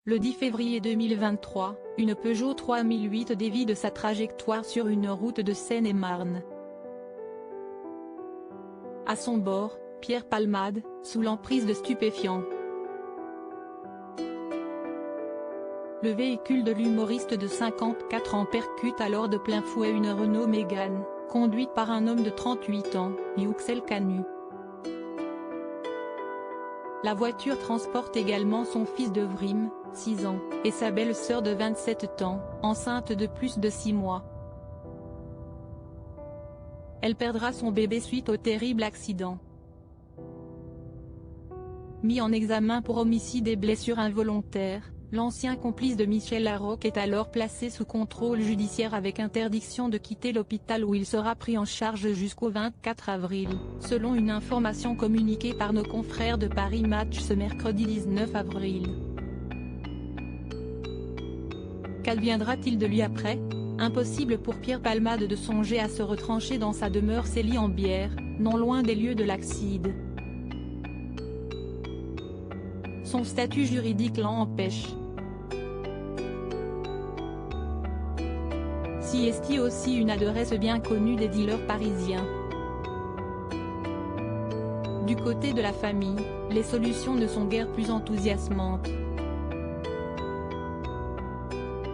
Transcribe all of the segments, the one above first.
Le 10 février 2023, une Peugeot 3008 dévie de sa trajectoire sur une route de Seine-et-Marne. À son bord, Pierre Palmade, sous l'emprise de stupéfiants. Le véhicule de l'humoriste de 54 ans percute alors de plein fouet une Renault Mégane, conduite par un homme de 38 ans, Youxel Canu. La voiture transporte également son fils de Vrim, 6 ans, et sa belle-sœur de 27 ans, enceinte de plus de 6 mois. Elle perdra son bébé suite au terrible accident. Mis en examen pour homicide et blessures involontaires, l'ancien complice de Michel Larocque est alors placé sous contrôle judiciaire avec interdiction de quitter l'hôpital où il sera pris en charge jusqu'au 24 avril, selon une information communiquée par nos confrères de Paris Match ce mercredi 19 avril. Qu'adviendra-t-il de lui après? Impossible pour Pierre Palmade de songer à se retrancher dans sa demeure Célie-en-Bière, non loin des lieux de l'accident. Son statut juridique l'en empêche. Siesti aussi une adresse bien connue des dealers parisiens. Du côté de la famille, les solutions ne sont guère plus enthousiasmantes.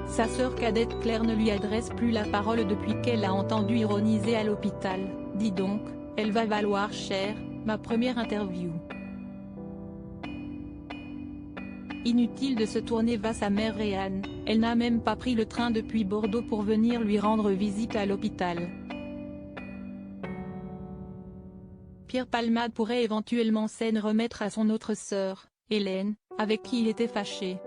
Sa sœur cadette Claire ne lui adresse plus la parole depuis qu'elle a entendu ironiser à l'hôpital. Dis donc, elle va valoir cher, ma première interview. Inutile de se tourner vers sa mère Réanne, elle n'a même pas pris le train depuis Bordeaux pour venir lui rendre visite à l'hôpital. Pierre Palmade pourrait éventuellement s'en remettre à son autre sœur, Hélène, avec qui il était fâché.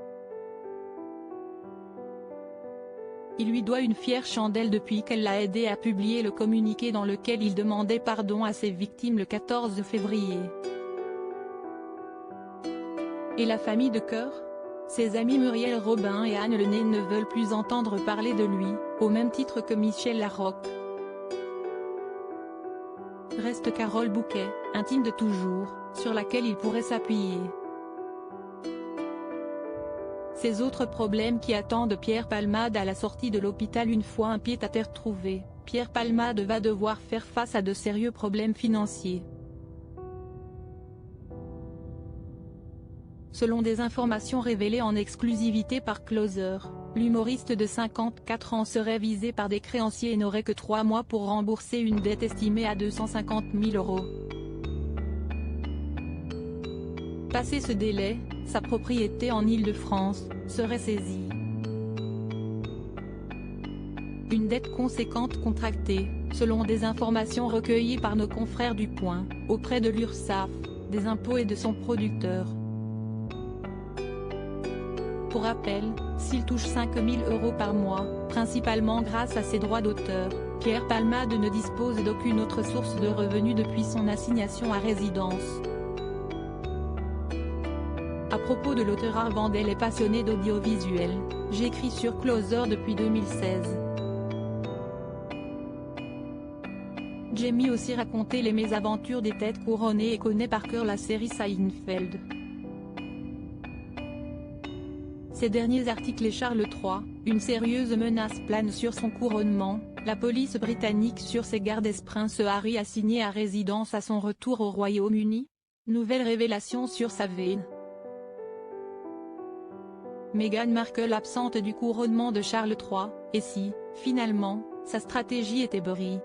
Il lui doit une fière chandelle depuis qu'elle l'a aidé à publier le communiqué dans lequel il demandait pardon à ses victimes le 14 février. Et la famille de cœur? Ses amis Muriel Robin et Anne Lenné ne veulent plus entendre parler de lui, au même titre que Michel Larocque. Reste Carole Bouquet, intime de toujours, sur laquelle il pourrait s'appuyer. Ces autres problèmes qui attendent Pierre Palmade à la sortie de l'hôpital une fois un pied-à-terre trouvé, Pierre Palmade va devoir faire face à de sérieux problèmes financiers. Selon des informations révélées en exclusivité par Closer, l'humoriste de 54 ans serait visé par des créanciers et n'aurait que 3 mois pour rembourser une dette estimée à 250 000 €. Passé ce délai, sa propriété en Île-de-France serait saisie. Une dette conséquente contractée, selon des informations recueillies par nos confrères du Point, auprès de l'URSSAF, des impôts et de son producteur. Pour rappel, s'il touche 5 000 € par mois, principalement grâce à ses droits d'auteur, Pierre Palmade ne dispose d'aucune autre source de revenus depuis son assignation à résidence. À propos de l'auteur Arvandel et passionné d'audiovisuel, j'écris sur Closer depuis 2016. Jamie aussi raconté les mésaventures des têtes couronnées et connaît par cœur la série Seinfeld. Ces derniers articles et Charles III, une sérieuse menace plane sur son couronnement, la police britannique sur ses gardes Prince Harry assigné à résidence à son retour au Royaume-Uni. Nouvelle révélation sur sa veine. Meghan Markle absente du couronnement de Charles III, et si, finalement, sa stratégie était brie?